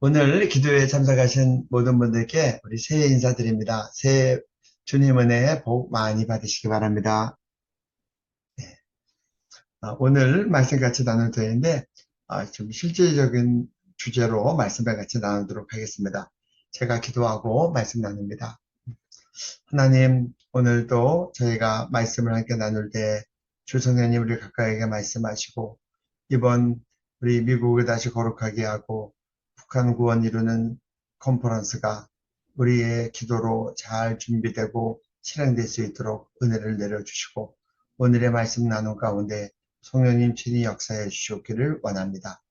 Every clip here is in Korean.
오늘 기도에 참석하신 모든 분들께 우리 새해 인사드립니다. 새해 주님 은혜 복 많이 받으시기 바랍니다. 오늘 말씀 같이 나눌 터인데 좀 실질적인 주제로 말씀을 같이 나누도록 하겠습니다. 제가 기도하고 말씀 나눕니다. 하나님, 오늘도 저희가 말씀을 함께 나눌 때 주성령님 우리 각각에게 말씀하시고 이번 우리 미국을 다시 거룩하게 하고 북한 구원 이루는 컨퍼런스가 우리의 기도로 잘 준비되고 실행될 수 있도록 은혜를 내려주시고 오늘의 말씀 나눔 가운데 성령님 친히 역사해 주시기를 원합니다.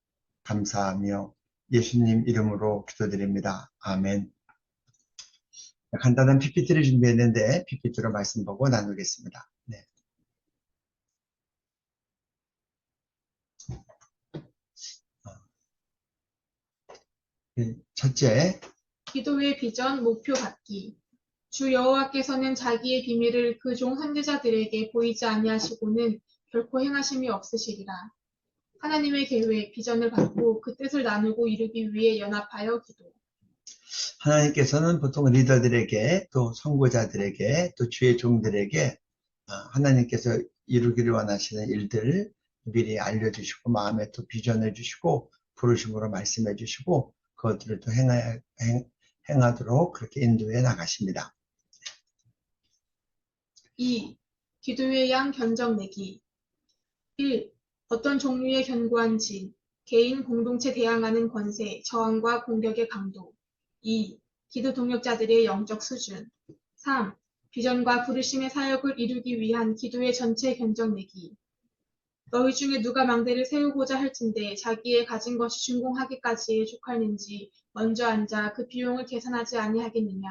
감사하며 예수님 이름으로 기도드립니다. 아멘. 간단한 PPT를 준비했는데 PPT로 말씀 보고 나누겠습니다. 네. 첫째, 기도의 비전, 목표 받기. 주 여호와께서는 자기의 비밀을 그 종 선지자들에게 보이지 아니하시고는 결코 행하심이 없으시리라. 하나님의 계획, 비전을 받고 그 뜻을 나누고 이루기 위해 연합하여 기도. 하나님께서는 보통 리더들에게 또 선고자들에게 또 주의 종들에게 하나님께서 이루기를 원하시는 일들 미리 알려주시고 마음에 또 비전을 주시고 부르심으로 말씀해 주시고 그것들을 또 행하도록 그렇게 인도해 나가십니다. 2. 기도의 양 견적 내기. 1. 어떤 종류의 견고한 진, 개인, 공동체 대항하는 권세, 저항과 공격의 강도. 2. 기도 동역자들의 영적 수준. 3. 비전과 부르심의 사역을 이루기 위한 기도의 전체 견적 내기. 너희 중에 누가 망대를 세우고자 할진대 자기의 가진 것이 준공하기까지에 족할는지 먼저 앉아 그 비용을 계산하지 아니하겠느냐.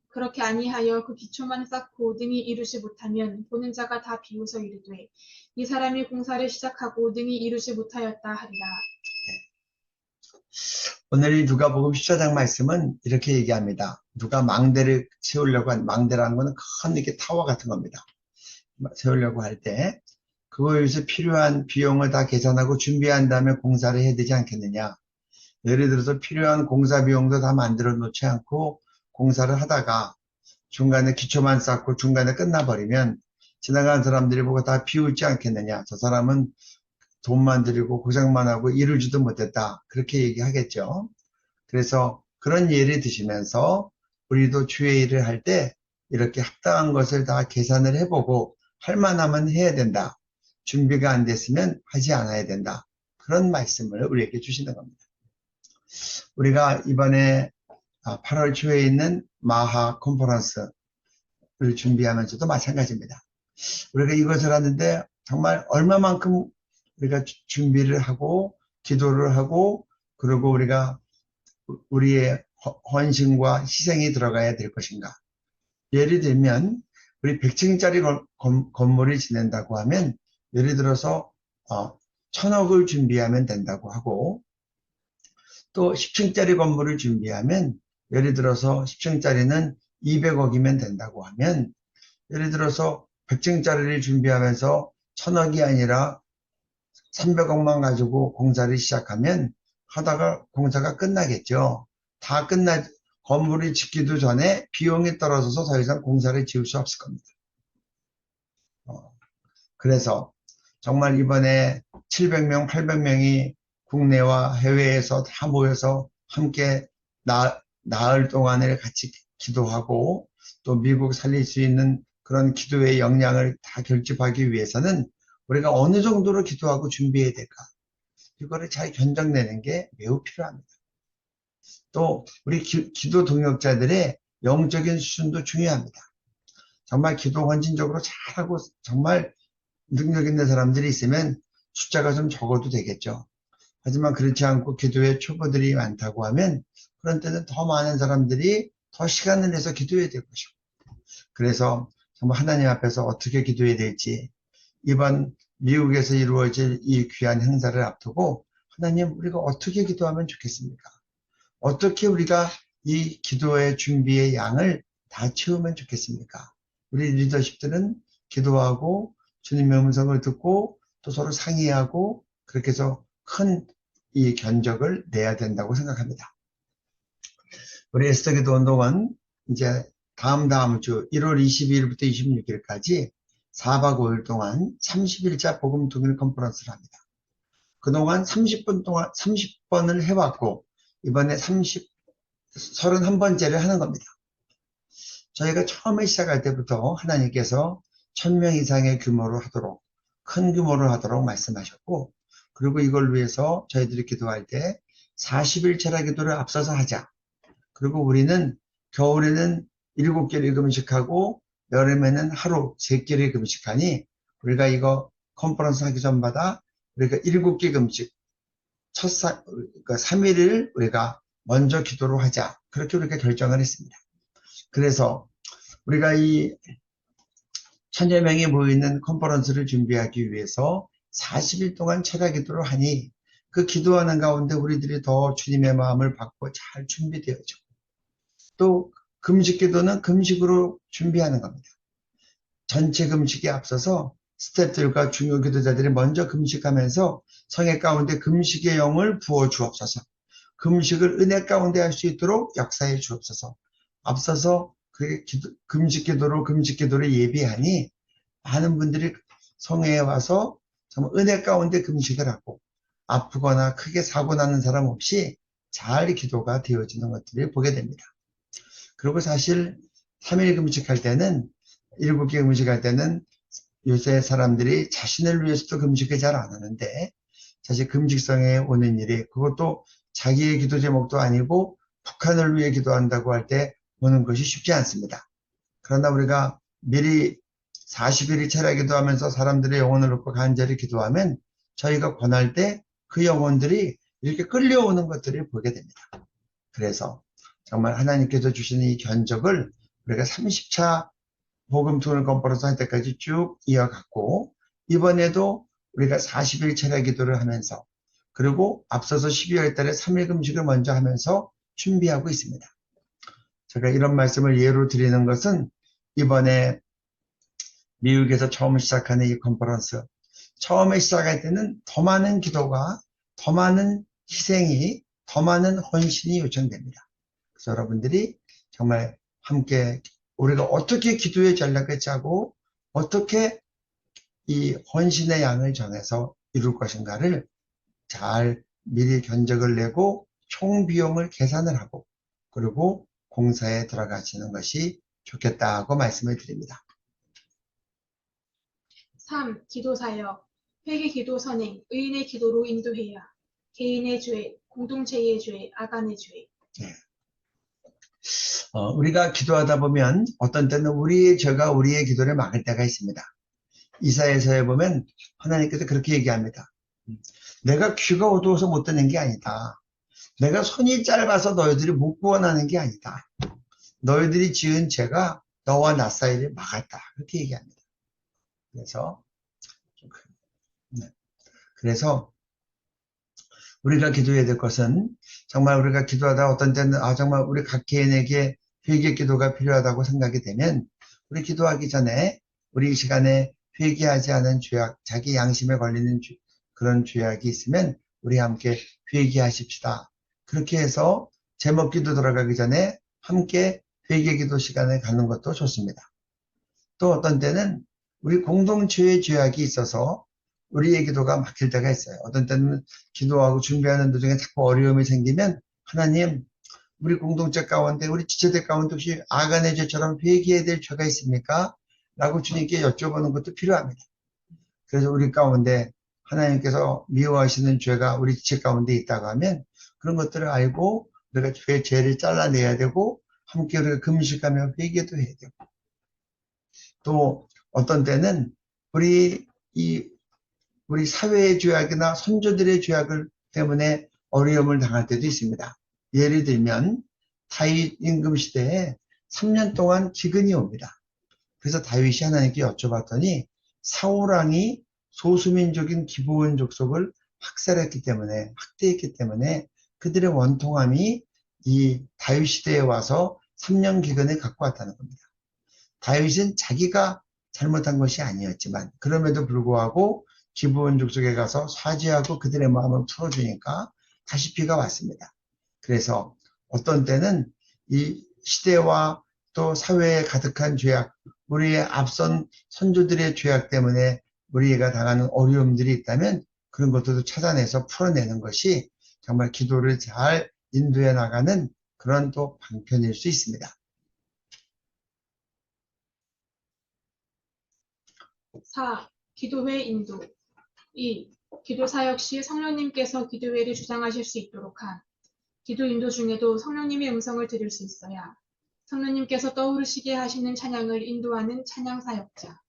그렇게 아니하여 그 기초만 쌓고 능히 이루지 못하면 보는 자가 다 비웃어 이르되 이 사람이 공사를 시작하고 능히 이루지 못하였다 하리라. 오늘 이 누가복음 14장 말씀은 이렇게 얘기합니다. 누가 망대를 세우려고 망대라는 것은 큰 이렇게 타워 같은 겁니다. 세우려고 할 때 그거에 위해서 필요한 비용을 다 계산하고 준비한 다음에 공사를 해야 되지 않겠느냐. 예를 들어서 필요한 공사 비용도 다 만들어 놓지 않고 공사를 하다가 중간에 기초만 쌓고 중간에 끝나버리면 지나가는 사람들이 보고 다 비웃지 않겠느냐. 저 사람은 돈만 들이고 고생만 하고 이루지도 못했다. 그렇게 얘기하겠죠. 그래서 그런 예를 드시면서 우리도 주의 일을 할 때 이렇게 합당한 것을 다 계산을 해보고 할 만하면 해야 된다. 준비가 안 됐으면 하지 않아야 된다. 그런 말씀을 우리에게 주시는 겁니다. 우리가 이번에 8월 초에 있는 마하 컨퍼런스를 준비하면서도 마찬가지입니다. 우리가 이것을 하는데 정말 얼마만큼 우리가 준비를 하고 기도를 하고 그리고 우리가 우리의 헌신과 희생이 들어가야 될 것인가. 예를 들면 우리 100층짜리 건물을 지낸다고 하면 예를 들어서 1000억을 준비하면 된다고 하고 또 10층짜리 건물을 준비하면 예를 들어서 10층짜리는 200억이면 된다고 하면 예를 들어서 100층짜리를 준비하면서 1000억이 아니라 300억만 가지고 공사를 시작하면 하다가 공사가 끝나겠죠. 다 건물을 짓기도 전에 비용이 떨어져서 더 이상 공사를 지을 수 없을 겁니다. 그래서 정말 이번에 700명, 800명이 국내와 해외에서 다 모여서 함께 나흘 동안을 같이 기도하고 또 미국 살릴 수 있는 그런 기도의 역량을 다 결집하기 위해서는 우리가 어느 정도로 기도하고 준비해야 될까? 이거를 잘 견적내는 게 매우 필요합니다. 또 우리 기도 동역자들의 영적인 수준도 중요합니다. 정말 기도 헌신적으로 잘하고 정말 능력 있는 사람들이 있으면 숫자가 좀 적어도 되겠죠. 하지만 그렇지 않고 기도에 초보들이 많다고 하면 그런 때는 더 많은 사람들이 더 시간을 내서 기도해야 될 것이고 그래서 정말 하나님 앞에서 어떻게 기도해야 될지 이번 미국에서 이루어질 이 귀한 행사를 앞두고 하나님 우리가 어떻게 기도하면 좋겠습니까? 어떻게 우리가 이 기도의 준비의 양을 다 채우면 좋겠습니까? 우리 리더십들은 기도하고 주님의 음성을 듣고 또 서로 상의하고 그렇게 해서 큰 이 견적을 내야 된다고 생각합니다. 우리 에스더기도 운동은 이제 다음 주 1월 22일부터 26일까지 4박 5일 동안 30일자 복음 통일 컨퍼런스를 합니다. 그동안 30분 동안 30번을 해왔고 이번에 31번째를 하는 겁니다. 저희가 처음에 시작할 때부터 하나님께서 1000명 이상의 규모로 하도록, 큰 규모로 하도록 말씀하셨고, 그리고 이걸 위해서 저희들이 기도할 때 40일 철야 기도를 앞서서 하자. 그리고 우리는 겨울에는 7개를 금식하고 여름에는 하루 3개를 금식하니 우리가 이거 컨퍼런스 하기 전마다 우리가 7개 금식, 3일을 우리가 먼저 기도로 하자. 그렇게 우리가 결정을 했습니다. 그래서 우리가 이 1000여 명이 모이는 컨퍼런스를 준비하기 위해서 40일 동안 철야 기도를 하니 그 기도하는 가운데 우리들이 더 주님의 마음을 받고 잘 준비되어져. 또 금식 기도는 금식으로 준비하는 겁니다. 전체 금식에 앞서서 스태프들과 중요 기도자들이 먼저 금식하면서 성회 가운데 금식의 영을 부어 주옵소서. 금식을 은혜 가운데 할 수 있도록 역사해 주옵소서. 앞서서 그 금식 기도를 예비하니 많은 분들이 성회에 와서 정말 은혜 가운데 금식을 하고 아프거나 크게 사고 나는 사람 없이 잘 기도가 되어지는 것들을 보게 됩니다. 그리고 사실 3일 금식할 때는 7개 금식할 때는 요새 사람들이 자신을 위해서도 금식을 잘 안 하는데 사실 금식성에 오는 일이 그것도 자기의 기도 제목도 아니고 북한을 위해 기도한다고 할 때 오는 것이 쉽지 않습니다. 그러나 우리가 미리 40일이 철야 기도하면서 사람들의 영혼을 놓고 간절히 기도하면 저희가 권할 때 그 영혼들이 이렇게 끌려오는 것들을 보게 됩니다. 그래서 정말 하나님께서 주시는 이 견적을 우리가 30차 복음 투어를 컨퍼런스 할 때까지 쭉 이어갔고 이번에도 우리가 40일 철야 기도를 하면서 그리고 앞서서 12월 달에 3일 금식을 먼저 하면서 준비하고 있습니다. 제가 이런 말씀을 예로 드리는 것은 이번에 미국에서 처음 시작하는 이 컨퍼런스 처음에 시작할 때는 더 많은 기도가 더 많은 희생이 더 많은 헌신이 요청됩니다. 그래서 여러분들이 정말 함께 우리가 어떻게 기도의 전략을 짜고 어떻게 이 헌신의 양을 정해서 이룰 것인가를 잘 미리 견적을 내고 총 비용을 계산을 하고 그리고 공사에 들어가시는 것이 좋겠다고 말씀을 드립니다. 3. 기도 사역. 회개 기도 선행, 의인의 기도로 인도해야. 개인의 죄, 공동체의 죄, 아간의 죄. 네. 우리가 기도하다 보면 어떤 때는 우리의 죄가 우리의 기도를 막을 때가 있습니다. 이사야서에 보면 하나님께서 그렇게 얘기합니다. 내가 귀가 어두워서 못 듣는 게 아니다. 내가 손이 짧아서 너희들이 못 구원하는 게 아니다. 너희들이 지은 죄가 너와 나 사이를 막았다. 그렇게 얘기합니다. 그래서 우리가 기도해야 될 것은 정말 우리가 기도하다 어떤 때는 정말 우리 각 개인에게 회개 기도가 필요하다고 생각이 되면 우리 기도하기 전에 우리 이 시간에 회개하지 않은 죄악, 자기 양심에 걸리는 그런 죄악이 있으면 우리 함께 회개하십시다. 그렇게 해서 제목 기도 들어가기 전에 함께 회개 기도 시간을 갖는 것도 좋습니다. 또 어떤 때는 우리 공동체의 죄악이 있어서 우리의 기도가 막힐 때가 있어요. 어떤 때는 기도하고 준비하는 도중에 자꾸 어려움이 생기면 하나님 우리 공동체 가운데 우리 지체들 가운데 혹시 아간의 죄처럼 회개해야 될 죄가 있습니까? 라고 주님께 여쭤보는 것도 필요합니다. 그래서 우리 가운데 하나님께서 미워하시는 죄가 우리 지체 가운데 있다고 하면 그런 것들을 알고 우리가 죄를 잘라내야 되고 함께 우리가 금식하며 회개도 해야 되고 또 어떤 때는 우리 사회의 죄악이나 선조들의 죄악을 때문에 어려움을 당할 때도 있습니다. 예를 들면 다윗 임금 시대에 3년 동안 기근이 옵니다. 그래서 다윗이 하나님께 여쭤봤더니 사울왕이 소수민족인 기브온 족속을 학살했기 때문에 그들의 원통함이 이 다윗 시대에 와서 3년 기근을 갖고 왔다는 겁니다. 다윗은 자기가 잘못한 것이 아니었지만 그럼에도 불구하고 기브온 족속에 가서 사죄하고 그들의 마음을 풀어주니까 다시 비가 왔습니다. 그래서 어떤 때는 이 시대와 또 사회에 가득한 죄악, 우리의 앞선 선조들의 죄악 때문에 우리가 당하는 어려움들이 있다면 그런 것들도 찾아내서 풀어내는 것이 정말 기도를 잘 인도해 나가는 그런 또 방편일 수 있습니다. 4. 기도회 인도. 2. 기도사역 시 성령님께서 기도회를 주장하실 수 있도록 한 기도 인도 중에도 성령님의 음성을 들을 수 있어야 성령님께서 떠오르시게 하시는 찬양을 인도하는 찬양사역자.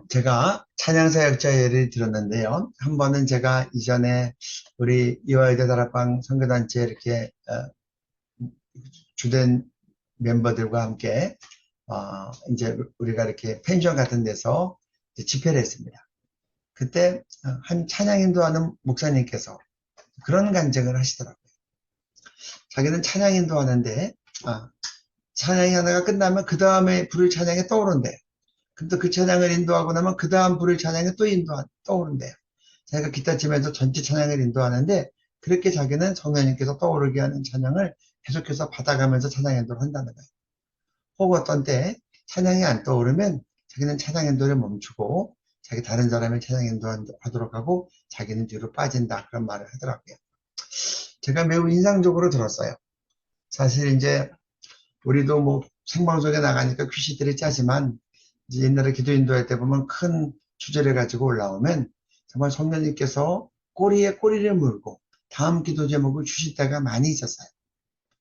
제가 찬양사역자 예를 들었는데요. 한 번은 제가 이전에 우리 이화여대 다락방 선교단체 이렇게 주된 멤버들과 함께 이제 우리가 이렇게 펜션 같은 데서 집회를 했습니다. 그때 한 찬양 인도하는 목사님께서 그런 간증을 하시더라고요. 자기는 찬양 인도하는데 찬양이 하나가 끝나면 그 다음에 부를 찬양이 떠오른대요. 근데 그 찬양을 인도하고 나면 그 다음 부를 찬양이 또 떠오른대요. 자기가 기타 치면서 전체 찬양을 인도하는데 그렇게 자기는 성령님께서 떠오르게 하는 찬양을 계속해서 받아가면서 찬양 인도를 한다는 거예요. 혹 어떤 때 찬양이 안 떠오르면 자기는 찬양 인도를 멈추고 자기 다른 사람의 찬양 인도하도록 하고 자기는 뒤로 빠진다 그런 말을 하더라고요. 제가 매우 인상적으로 들었어요. 사실 이제 우리도 뭐 생방송에 나가니까 퀴즈들이 짜지만 이제 옛날에 기도 인도할 때 보면 큰 주제를 가지고 올라오면 정말 성령님께서 꼬리에 꼬리를 물고 다음 기도 제목을 주실 때가 많이 있었어요.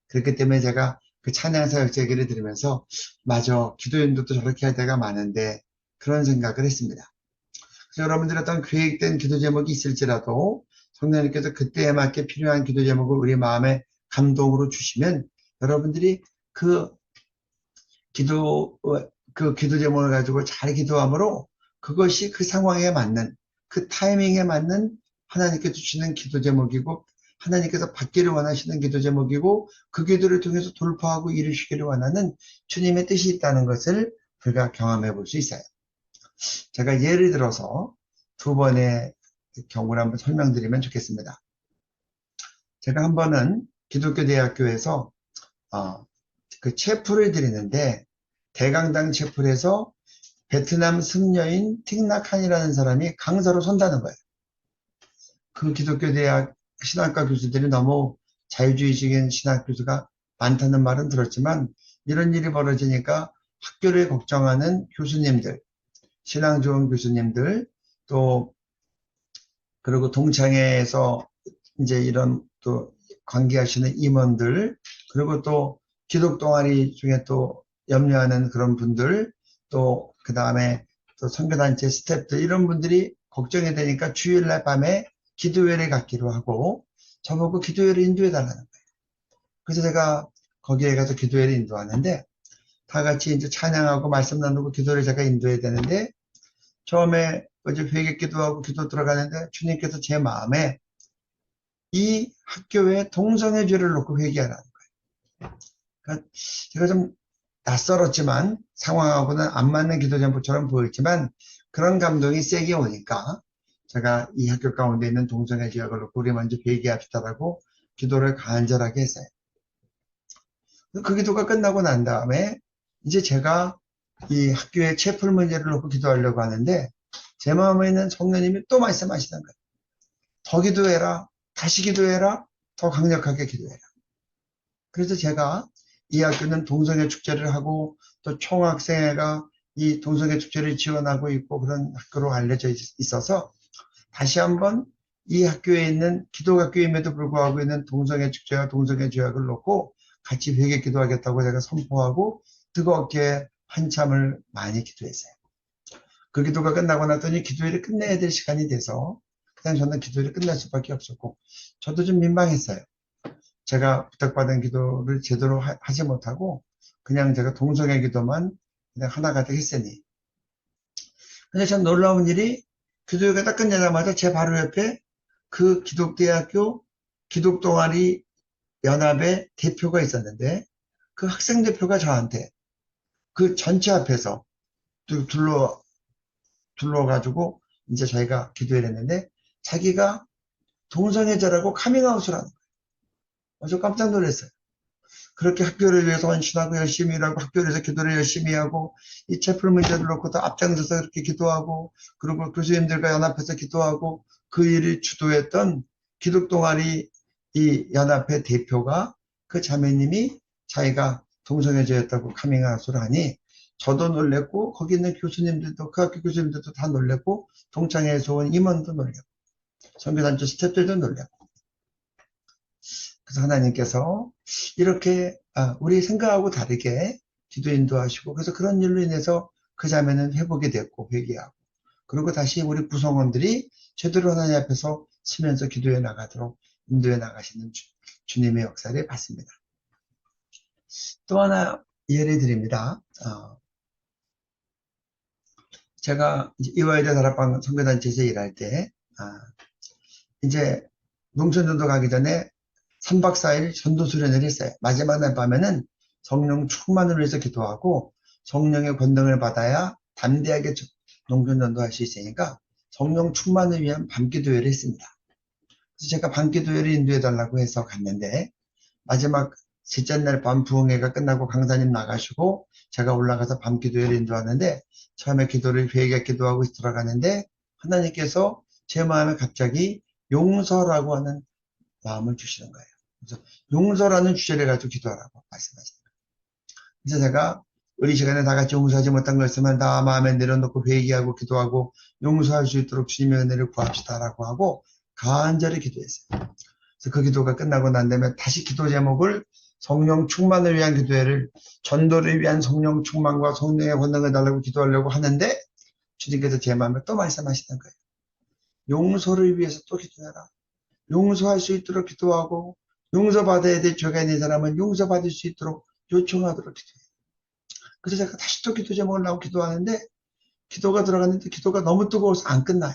그렇기 때문에 제가 그 찬양 사역자 얘기를 들으면서 맞아, 기도 인도도 저렇게 할 때가 많은데 그런 생각을 했습니다. 그래서 여러분들의 어떤 계획된 기도 제목이 있을지라도 성령님께서 그때에 맞게 필요한 기도 제목을 우리 마음에 감동으로 주시면 여러분들이 그 기도 제목을 가지고 잘 기도함으로 그것이 그 상황에 맞는 그 타이밍에 맞는 하나님께서 주시는 기도 제목이고 하나님께서 받기를 원하시는 기도 제목이고 그 기도를 통해서 돌파하고 이루시기를 원하는 주님의 뜻이 있다는 것을 우리가 경험해 볼 수 있어요. 제가 예를 들어서 두 번의 경우를 한번 설명드리면 좋겠습니다. 제가 한 번은 기독교 대학교에서 그 체프를 드리는데 대강당 체프에서 베트남 승려인 틱낙한이라는 사람이 강사로 선다는 거예요. 그 기독교 대학 신학과 교수들이 너무 자유주의적인 신학 교수가 많다는 말은 들었지만 이런 일이 벌어지니까 학교를 걱정하는 교수님들, 신앙 좋은 교수님들, 또 그리고 동창회에서 이제 이런 또 관계하시는 임원들, 그리고 또 기독 동아리 중에 또 염려하는 그런 분들, 또 그 다음에 또 선교단체 스태프들 이런 분들이 걱정이 되니까 주일날 밤에 기도회를 갖기로 하고 저보고 기도회를 인도해 달라는 거예요. 그래서 제가 거기에 가서 기도회를 인도하는데 다 같이 이제 찬양하고 말씀 나누고 기도를 제가 인도해야 되는데 처음에 어제 회개 기도하고 기도 들어가는데 주님께서 제 마음에 이 학교에 동성애 죄를 놓고 회개하라는 거예요. 그러니까 제가 좀 낯설었지만 상황하고는 안 맞는 기도 제목처럼 보였지만 그런 감동이 세게 오니까 제가 이 학교 가운데 있는 동성애 죄악을 놓고 우리 먼저 회개합시다라고 기도를 간절하게 했어요. 그 기도가 끝나고 난 다음에 이제 제가 이 학교의 채플 문제를 놓고 기도하려고 하는데 제 마음에 있는 성령님이 또 말씀하시는 거예요. 더 기도해라. 다시 기도해라. 더 강력하게 기도해라. 그래서 제가 이 학교는 동성애 축제를 하고 또 총학생회가 이 동성애 축제를 지원하고 있고 그런 학교로 알려져 있어서 다시 한번 이 학교에 있는 기독학교임에도 불구하고 있는 동성애 축제와 동성애 죄악을 놓고 같이 회개 기도하겠다고 제가 선포하고 뜨겁게 한참을 많이 기도했어요. 그 기도가 끝나고 나더니 기도회를 끝내야 될 시간이 돼서 그냥 저는 기도회를 끝낼 수밖에 없었고 저도 좀 민망했어요. 제가 부탁받은 기도를 제대로 하지 못하고 그냥 제가 동성애 기도만 그냥 하나가득 했으니. 근데 참 놀라운 일이 기도회가 딱 끝나자마자 제 바로 옆에 그 기독대학교 기독동아리 연합의 대표가 있었는데 그 학생 대표가 저한테 그 전체 앞에서 둘러가지고 이제 저희가 기도를 했는데 자기가 동성애자라고 카밍아웃을 하는 거예요. 저 깜짝 놀랐어요. 그렇게 학교를 위해서 헌신하고 열심히 일하고 학교를 위해서 기도를 열심히 하고 이 채플 문제를 놓고 또 앞장서서 그렇게 기도하고 그리고 교수님들과 연합해서 기도하고 그 일을 주도했던 기독동아리 이 연합회 대표가 그 자매님이 자기가 동성애자였다고 카밍아웃을 하니 저도 놀랬고 거기 있는 교수님들도 그 학교 교수님들도 다 놀랬고 동창회에서 온 임원도 놀랬고 선교단체 스태프들도 놀랬고 그래서 하나님께서 이렇게 우리 생각하고 다르게 기도 인도하시고 그래서 그런 일로 인해서 그 자매는 회복이 됐고 회개하고 그리고 다시 우리 구성원들이 제대로 하나님 앞에서 서면서 기도해 나가도록 인도해 나가시는 주님의 역사를 봤습니다. 또 하나 예를 드립니다. 제가 이화여대 다락방 선교단체에서 일할 때 이제 농촌전도 가기 전에 3박 4일 전도 수련을 했어요. 마지막 날 밤에는 성령 충만을 위해서 기도하고 성령의 권능을 받아야 담대하게 농촌전도 할 수 있으니까 성령 충만을 위한 밤기도회를 했습니다. 그래서 제가 밤기도회를 인도해 달라고 해서 갔는데 마지막 셋째 날 밤 부흥회가 끝나고 강사님 나가시고 제가 올라가서 밤기도회를 인도하는데 처음에 기도를 회개 기도하고 들어가는데 하나님께서 제 마음에 갑자기 용서라고 하는 마음을 주시는 거예요. 그래서 용서라는 주제를 가지고 기도하라고 말씀하시는 거예요. 그래서 제가 우리 시간에 다 같이 용서하지 못한 거 있으면 다 마음에 내려놓고 회개하고 기도하고 용서할 수 있도록 주님의 은혜를 구합시다라고 하고 간절히 기도했어요. 그래서 그 기도가 끝나고 난 다음에 다시 기도 제목을 성령 충만을 위한 기도회를 전도를 위한 성령 충만과 성령의 권능을 달라고 기도하려고 하는데 주님께서 제 마음에 또 말씀하시는 거예요. 용서를 위해서 또 기도해라. 용서할 수 있도록 기도하고 용서받아야 될 죄가 있는 사람은 용서받을 수 있도록 요청하도록 기도해요. 그래서 제가 다시 또 기도 제목을 나오고 기도하는데 기도가 들어갔는데 기도가 너무 뜨거워서 안 끝나요.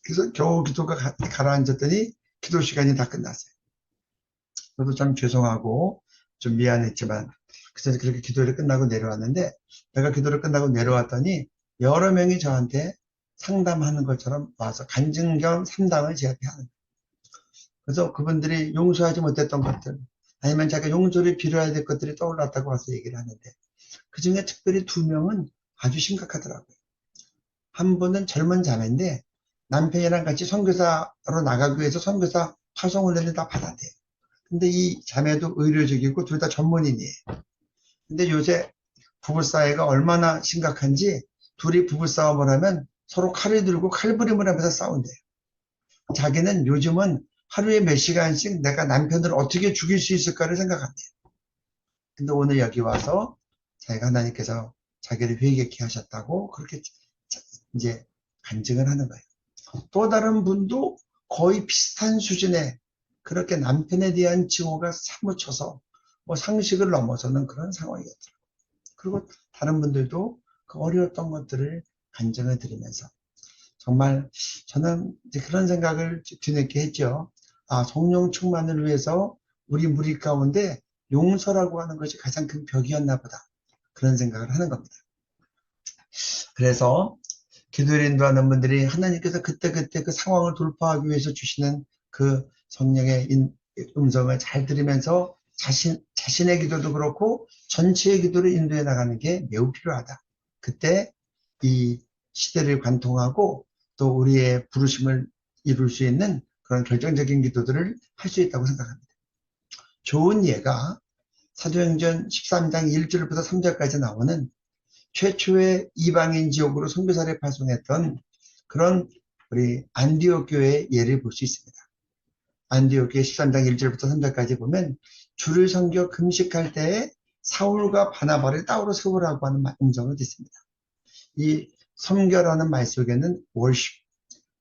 그래서 겨우 기도가 가라앉았더니 기도 시간이 다 끝났어요. 저도 참 죄송하고 좀 미안했지만 그래서 그렇게 기도를 끝나고 내려왔는데 내가 기도를 끝나고 내려왔더니 여러 명이 저한테 상담하는 것처럼 와서 간증 겸 상담을 제 앞에 하는 거예요. 그래서 그분들이 용서하지 못했던 것들 아니면 자기가 용서를 빌어야 될 것들이 떠올랐다고 와서 얘기를 하는데 그 중에 특별히 2명은 아주 심각하더라고요. 한 분은 젊은 자매인데 남편이랑 같이 선교사로 나가기 위해서 선교사 파송훈련을 다 받았대요. 근데 이 자매도 의료적이고 둘 다 전문인이에요. 근데 요새 부부사이가 얼마나 심각한지 둘이 부부싸움을 하면 서로 칼을 들고 칼부림을 하면서 싸운대요. 자기는 요즘은 하루에 몇 시간씩 내가 남편을 어떻게 죽일 수 있을까를 생각한대요. 근데 오늘 여기 와서 자기가 하나님께서 자기를 회개케 하셨다고 그렇게 이제 간증을 하는 거예요. 또 다른 분도 거의 비슷한 수준의 그렇게 남편에 대한 징후가 사무쳐서 뭐 상식을 넘어서는 그런 상황이었더라고요. 그리고 다른 분들도 그 어려웠던 것들을 간증을 드리면서 정말 저는 이제 그런 생각을 뒤늦게 했죠. 성령 충만을 위해서 우리 무리 가운데 용서라고 하는 것이 가장 큰 벽이었나 보다. 그런 생각을 하는 겁니다. 그래서 기도를 인도하는 분들이 하나님께서 그때그때 그 상황을 돌파하기 위해서 주시는 그 성령의 음성을 잘 들으면서 자신의 기도도 그렇고 전체의 기도를 인도해 나가는 게 매우 필요하다. 그때 이 시대를 관통하고 또 우리의 부르심을 이룰 수 있는 그런 결정적인 기도들을 할 수 있다고 생각합니다. 좋은 예가 사도행전 13장 1절부터 3절까지 나오는 최초의 이방인 지역으로 선교사를 파송했던 그런 우리 안디옥 교회의 예를 볼 수 있습니다. 안디옥 교회 13장 1절부터 3절까지 보면 주를 섬겨 금식할 때에 사울과 바나바를 따로 세우라고 하는 음성을 듣습니다. 이 섬겨라는 말 속에는 월십,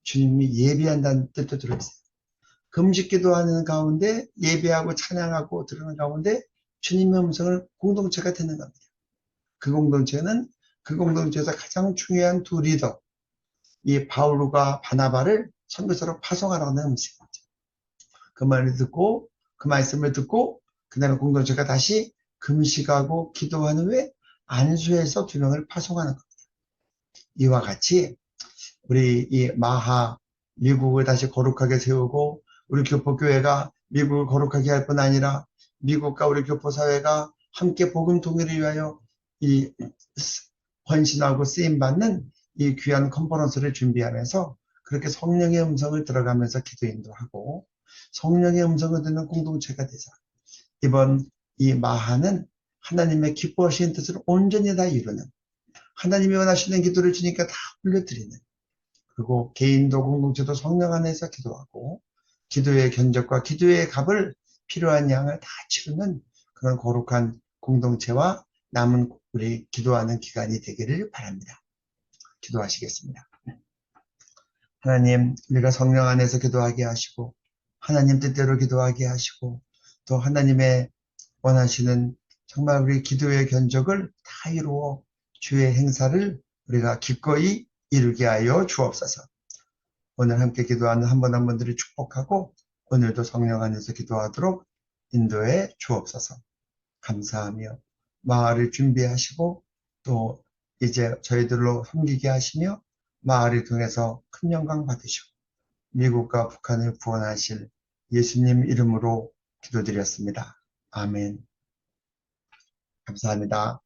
주님이 예배한다는 뜻도 들어있어요. 금식기도 하는 가운데 예배하고 찬양하고 들으는 가운데 주님의 음성을 공동체가 듣는 겁니다. 그 공동체는 그 공동체에서 가장 중요한 두 리더, 이 바울과 바나바를 선교사로 파송하라는 음성입니다. 그 말을 듣고 그 말씀을 듣고 그 다음에 공동체가 다시 금식하고 기도한 후에 안수해서 2명을 파송하는 겁니다. 이와 같이 우리 이 마하 미국을 다시 거룩하게 세우고 우리 교포교회가 미국을 거룩하게 할 뿐 아니라 미국과 우리 교포사회가 함께 복음 통일을 위하여 이 헌신하고 쓰임받는 이 귀한 컨퍼런스를 준비하면서 그렇게 성령의 음성을 들어가면서 기도 인도하고 성령의 음성을 듣는 공동체가 되자. 이번 이 마하는 하나님의 기뻐하시는 뜻을 온전히 다 이루는, 하나님이 원하시는 기도를 주니까 다 올려드리는, 그리고 개인도 공동체도 성령 안에서 기도하고 기도의 견적과 기도의 값을 필요한 양을 다 치르는 그런 거룩한 공동체와 남은 우리 기도하는 기간이 되기를 바랍니다. 기도하시겠습니다. 하나님, 우리가 성령 안에서 기도하게 하시고 하나님 뜻대로 기도하게 하시고 또 하나님의 원하시는 정말 우리 기도의 견적을 다 이루어 주의 행사를 우리가 기꺼이 이루게 하여 주옵소서. 오늘 함께 기도하는 한 분 한 분들을 축복하고 오늘도 성령 안에서 기도하도록 인도해 주옵소서. 감사하며 마을을 준비하시고 또 이제 저희들로 섬기게 하시며 마을을 통해서 큰 영광 받으시고 미국과 북한을 구원하실 예수님 이름으로 기도드렸습니다. 아멘. 감사합니다.